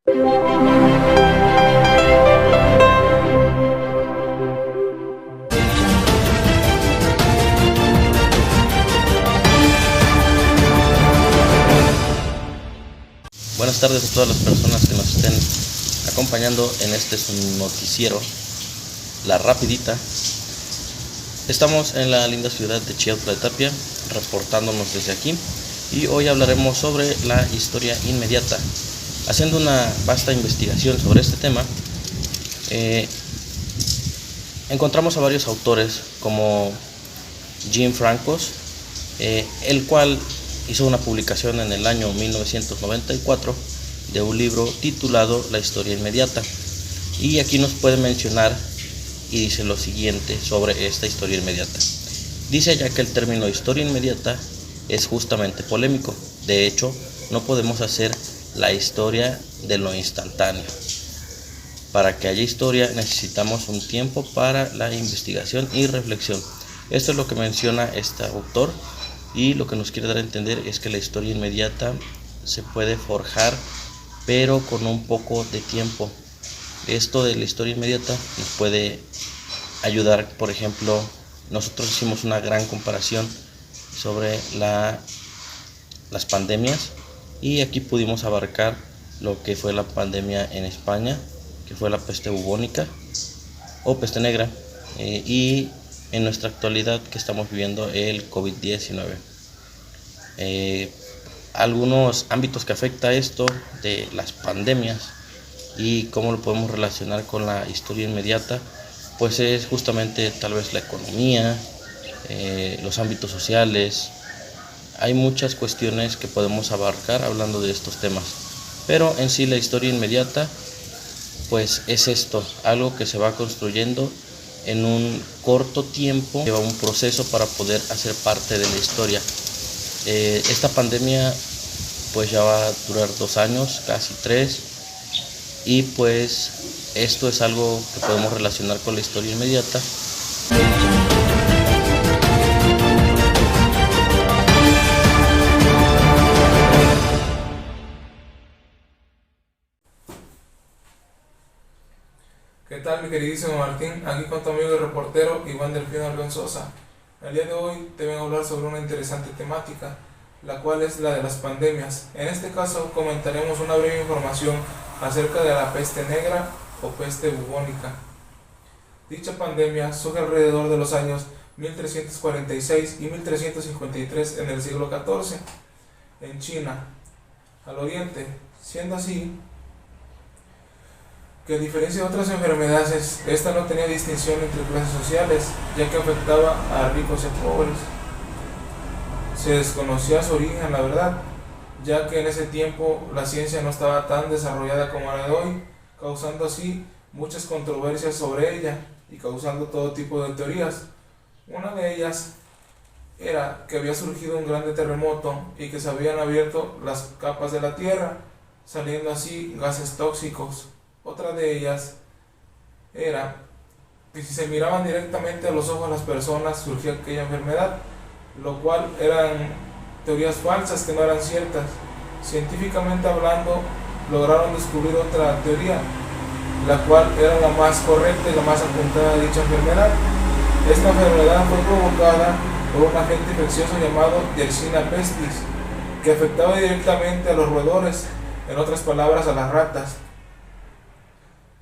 Buenas tardes a todas las personas que nos estén acompañando en este su noticiero, La Rapidita. Estamos en la linda ciudad de Chiautla de Tapia, reportándonos desde aquí, y hoy hablaremos sobre la historia inmediata. Haciendo una vasta investigación sobre este tema, encontramos a varios autores como Jim Francos, el cual hizo una publicación en el año 1994 de un libro titulado La historia inmediata, y aquí nos puede mencionar y dice lo siguiente sobre esta historia inmediata. Dice ya que el término historia inmediata es justamente polémico. De hecho, no podemos hacer la historia de lo instantáneo. Para que haya historia necesitamos un tiempo para la investigación y reflexión. Esto es lo que menciona este autor, y lo que nos quiere dar a entender es que la historia inmediata se puede forjar, pero con un poco de tiempo. Esto de la historia inmediata nos puede ayudar. Por ejemplo, nosotros hicimos una gran comparación sobre las pandemias, y aquí pudimos abarcar lo que fue la pandemia en España, que fue la peste bubónica o peste negra, y en nuestra actualidad que estamos viviendo el COVID-19. Algunos ámbitos que afecta esto de las pandemias y cómo lo podemos relacionar con la historia inmediata, pues es justamente tal vez la economía, los ámbitos sociales. Hay muchas cuestiones que podemos abarcar hablando de estos temas, pero en sí la historia inmediata pues es esto, algo que se va construyendo en un corto tiempo, lleva un proceso para poder hacer parte de la historia. Esta pandemia pues ya va a durar 2 años, casi 3, y pues esto es algo que podemos relacionar con la historia inmediata. ¿Qué tal, mi queridísimo Martín? Aquí con tu amigo y reportero Iván Delfino Albenzosa. El día de hoy te vengo a hablar sobre una interesante temática, la cual es la de las pandemias. En este caso comentaremos una breve información acerca de la peste negra o peste bubónica. Dicha pandemia surge alrededor de los años 1346 y 1353 en el siglo XIV, en China, al oriente, siendo así que a diferencia de otras enfermedades, esta no tenía distinción entre clases sociales, ya que afectaba a ricos y a pobres. Se desconocía su origen, la verdad, ya que en ese tiempo la ciencia no estaba tan desarrollada como la de hoy, causando así muchas controversias sobre ella y causando todo tipo de teorías. Una de ellas era que había surgido un grande terremoto y que se habían abierto las capas de la tierra, saliendo así gases tóxicos. Otra de ellas era que si se miraban directamente a los ojos de las personas surgía aquella enfermedad, lo cual eran teorías falsas que no eran ciertas. Científicamente hablando, lograron descubrir otra teoría, la cual era la más correcta y la más apuntada de dicha enfermedad. Esta enfermedad fue provocada por un agente infeccioso llamado Yersinia pestis, que afectaba directamente a los roedores, en otras palabras a las ratas.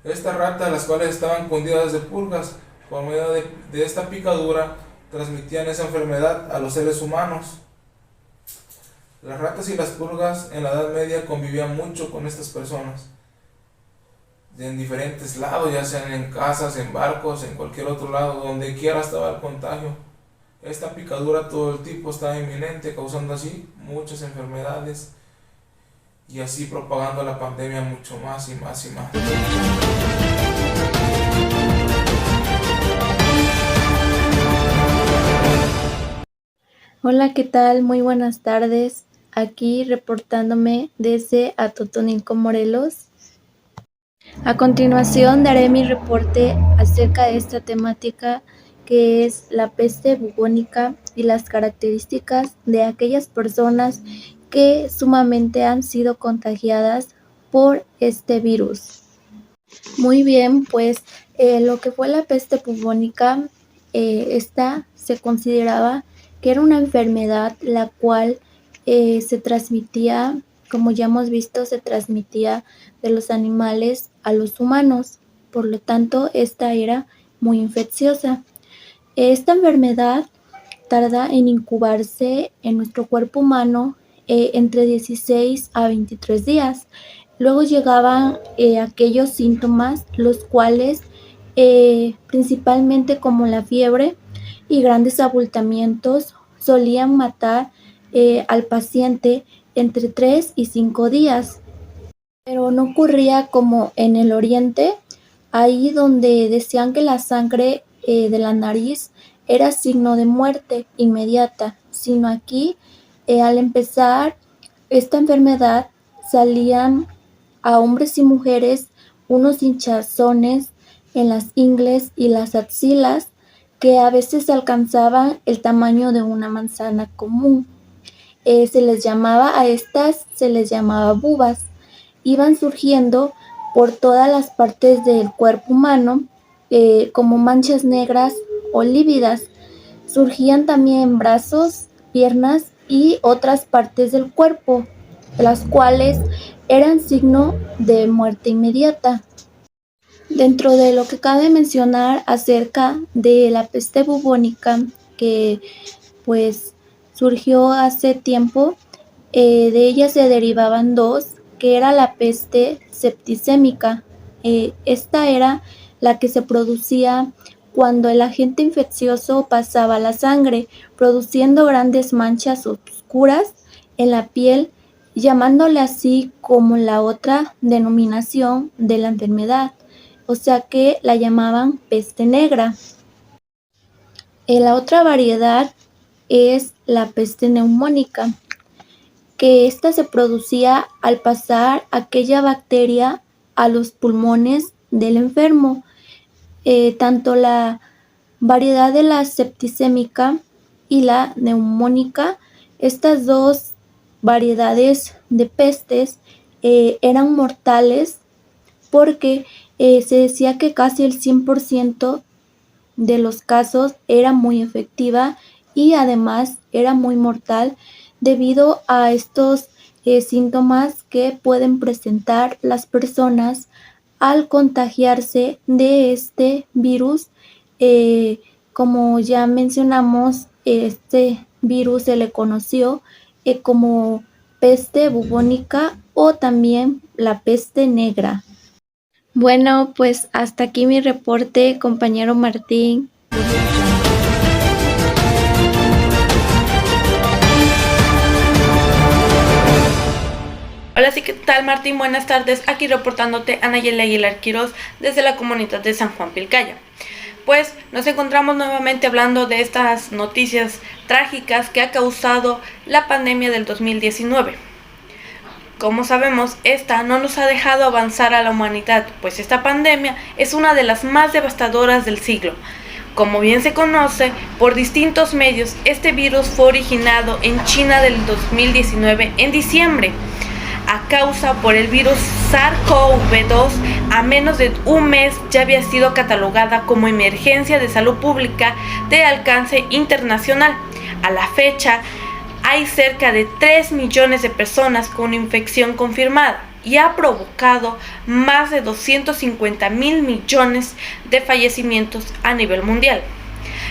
Estas ratas, las cuales estaban cundidas de pulgas, por medio de esta picadura, transmitían esa enfermedad a los seres humanos. Las ratas y las pulgas en la Edad Media convivían mucho con estas personas, en diferentes lados, ya sean en casas, en barcos, en cualquier otro lado, donde quiera estaba el contagio. Esta picadura todo el tiempo estaba inminente, causando así muchas enfermedades, y así propagando la pandemia mucho más y más y más. Hola, ¿qué tal? Muy buenas tardes. Aquí reportándome desde Atotonilco, Morelos. A continuación daré mi reporte acerca de esta temática, que es la peste bubónica y las características de aquellas personas que sumamente han sido contagiadas por este virus. Muy bien, pues lo que fue la peste bubónica, esta se consideraba que era una enfermedad la cual se transmitía, como ya hemos visto, se transmitía de los animales a los humanos. Por lo tanto, esta era muy infecciosa. Esta enfermedad tarda en incubarse en nuestro cuerpo humano entre 16 a 23 días. Luego llegaban aquellos síntomas, los cuales principalmente como la fiebre y grandes abultamientos solían matar al paciente entre 3 y 5 días. Pero no ocurría como en el oriente, ahí donde decían que la sangre de la nariz era signo de muerte inmediata, sino aquí al empezar esta enfermedad salían a hombres y mujeres unos hinchazones en las ingles y las axilas que a veces alcanzaban el tamaño de una manzana común. Se les llamaba bubas. Iban surgiendo por todas las partes del cuerpo humano como manchas negras o lívidas. Surgían también en brazos, piernas y otras partes del cuerpo, las cuales eran signo de muerte inmediata. Dentro de lo que cabe mencionar acerca de la peste bubónica, que pues surgió hace tiempo, de ella se derivaban dos, que era la peste septicémica. Esta era la que se producía cuando el agente infeccioso pasaba la sangre, produciendo grandes manchas oscuras en la piel, llamándole así como la otra denominación de la enfermedad, o sea que la llamaban peste negra. La otra variedad es la peste neumónica, que esta se producía al pasar aquella bacteria a los pulmones del enfermo. Tanto la variedad de la septicémica y la neumónica, estas dos variedades de pestes eran mortales porque se decía que casi el 100% de los casos era muy efectiva y además era muy mortal debido a estos síntomas que pueden presentar las personas al contagiarse de este virus. Como ya mencionamos, este virus se le conoció como peste bubónica o también la peste negra. Bueno, pues hasta aquí mi reporte, compañero Martín. Hola, sí, ¿qué tal, Martín? Buenas tardes. Aquí reportándote Anayeli Aguilar Quiroz desde la comunidad de San Juan Pilcaya. Pues nos encontramos nuevamente hablando de estas noticias trágicas que ha causado la pandemia del 2019. Como sabemos, esta no nos ha dejado avanzar a la humanidad, pues esta pandemia es una de las más devastadoras del siglo. Como bien se conoce por distintos medios, este virus fue originado en China del 2019 en diciembre, a causa por el virus SARS-CoV-2. A menos de un mes ya había sido catalogada como emergencia de salud pública de alcance internacional. A la fecha, hay cerca de 3 millones de personas con infección confirmada y ha provocado más de 250.000 millones de fallecimientos a nivel mundial.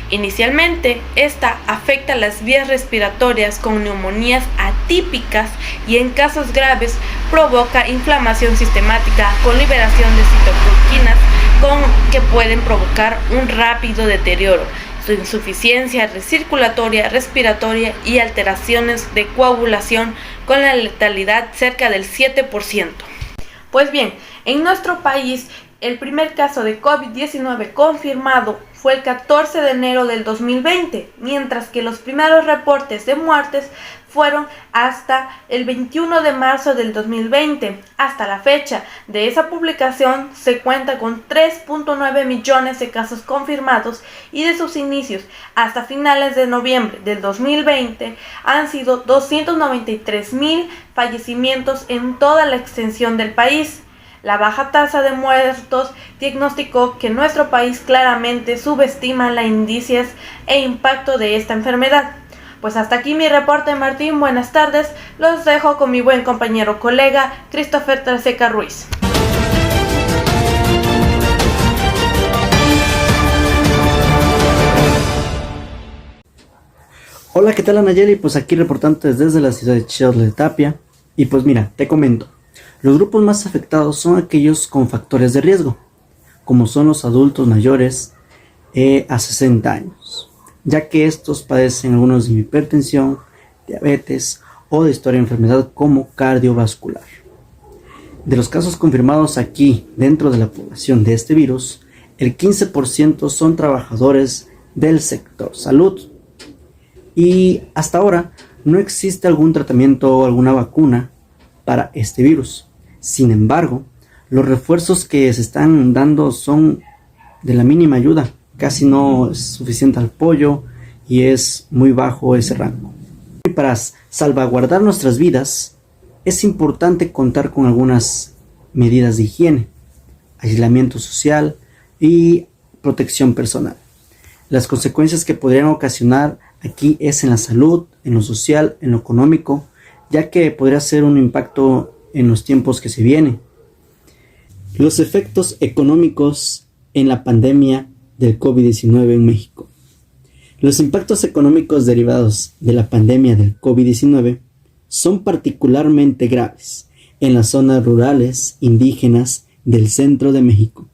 Inicialmente, esta afecta las vías respiratorias con neumonías atípicas y en casos graves provoca inflamación sistemática con liberación de citoquinas que pueden provocar un rápido deterioro, su insuficiencia recirculatoria, respiratoria y alteraciones de coagulación con la letalidad cerca del 7%. Pues bien, en nuestro país El primer caso de COVID-19 confirmado fue el 14 de enero del 2020, mientras que los primeros reportes de muertes fueron hasta el 21 de marzo del 2020. Hasta la fecha de esa publicación se cuenta con 3.9 millones de casos confirmados y de sus inicios hasta finales de noviembre del 2020 han sido 293,000 fallecimientos en toda la extensión del país. La baja tasa de muertos diagnosticó que nuestro país claramente subestima las indicios e impacto de esta enfermedad. Pues hasta aquí mi reporte, Martín. Buenas tardes. Los dejo con mi buen compañero colega Christopher Traseca Ruiz. Hola, ¿qué tal, Anayeli? Pues aquí reportando desde la ciudad de Chile de Tapia. Y pues mira, te comento. Los grupos más afectados son aquellos con factores de riesgo, como son los adultos mayores a 60 años, ya que estos padecen algunos de hipertensión, diabetes o de historia de enfermedad como cardiovascular. De los casos confirmados aquí dentro de la población de este virus, el 15% son trabajadores del sector salud. Y hasta ahora no existe algún tratamiento o alguna vacuna para este virus. Sin embargo, los refuerzos que se están dando son de la mínima ayuda. Casi no es suficiente apoyo y es muy bajo ese rango. Y para salvaguardar nuestras vidas, es importante contar con algunas medidas de higiene, aislamiento social y protección personal. Las consecuencias que podrían ocasionar aquí es en la salud, en lo social, en lo económico, ya que podría ser un impacto en los tiempos que se vienen. Los efectos económicos en la pandemia del COVID-19 en México. Los impactos económicos derivados de la pandemia del COVID-19 son particularmente graves en las zonas rurales indígenas del centro de México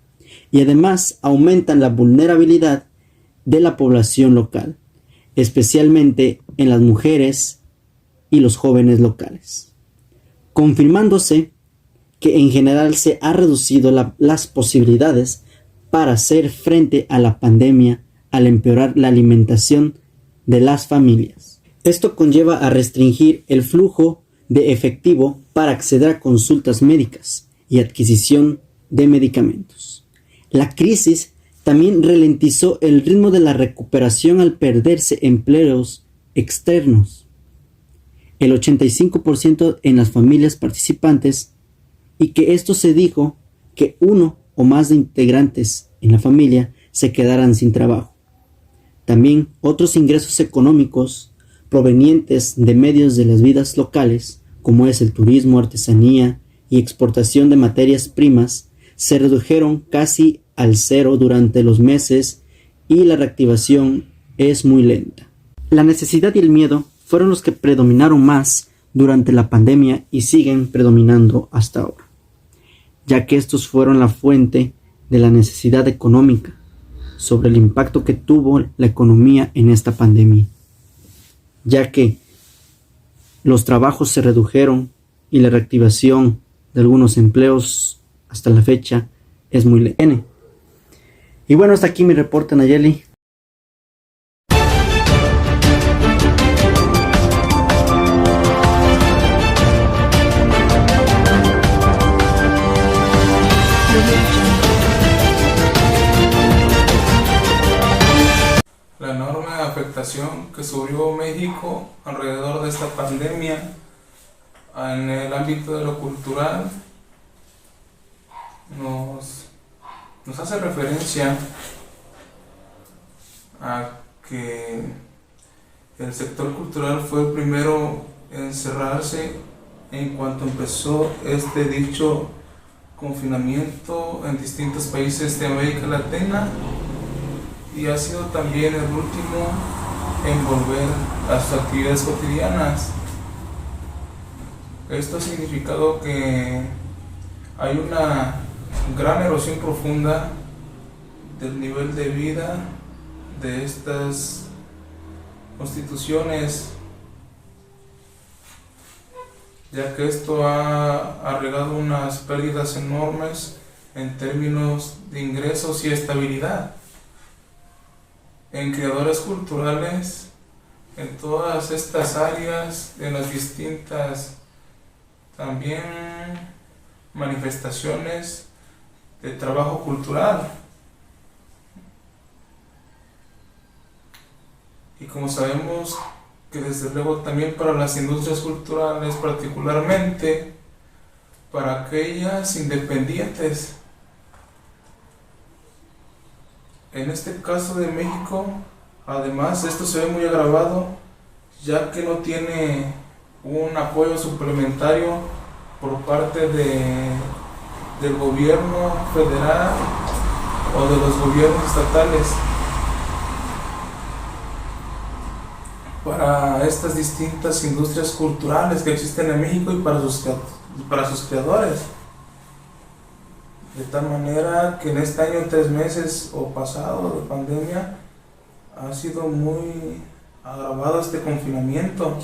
y además aumentan la vulnerabilidad de la población local, especialmente en las mujeres y los jóvenes locales, confirmándose que en general se ha reducido las posibilidades para hacer frente a la pandemia al empeorar la alimentación de las familias. Esto conlleva a restringir el flujo de efectivo para acceder a consultas médicas y adquisición de medicamentos. La crisis también ralentizó el ritmo de la recuperación al perderse empleos externos. El 85% en las familias participantes, y que esto se dijo que uno o más de integrantes en la familia se quedaran sin trabajo. También otros ingresos económicos provenientes de medios de las vidas locales, como es el turismo, artesanía y exportación de materias primas, se redujeron casi al cero durante los meses y la reactivación es muy lenta. La necesidad y el miedo fueron los que predominaron más durante la pandemia y siguen predominando hasta ahora, ya que estos fueron la fuente de la necesidad económica sobre el impacto que tuvo la economía en esta pandemia, ya que los trabajos se redujeron y la reactivación de algunos empleos hasta la fecha es muy lenta. Y bueno, hasta aquí mi reporte, Nayeli. La enorme afectación que sufrió México alrededor de esta pandemia en el ámbito de lo cultural nos hace referencia a que el sector cultural fue el primero en encerrarse en cuanto empezó este dicho confinamiento en distintos países de América Latina, y ha sido también el último en volver a sus actividades cotidianas. Esto ha significado que hay una gran erosión profunda del nivel de vida de estas constituciones, ya que esto ha agregado unas pérdidas enormes en términos de ingresos y estabilidad, en creadores culturales, en todas estas áreas, en las distintas también manifestaciones de trabajo cultural. Y como sabemos que desde luego también para las industrias culturales, particularmente para aquellas independientes, en este caso de México, además esto se ve muy agravado, ya que no tiene un apoyo suplementario por parte del gobierno federal o de los gobiernos estatales para estas distintas industrias culturales que existen en México y para sus creadores. De tal manera que en este año, 3 meses o pasado de pandemia, ha sido muy agravado este confinamiento.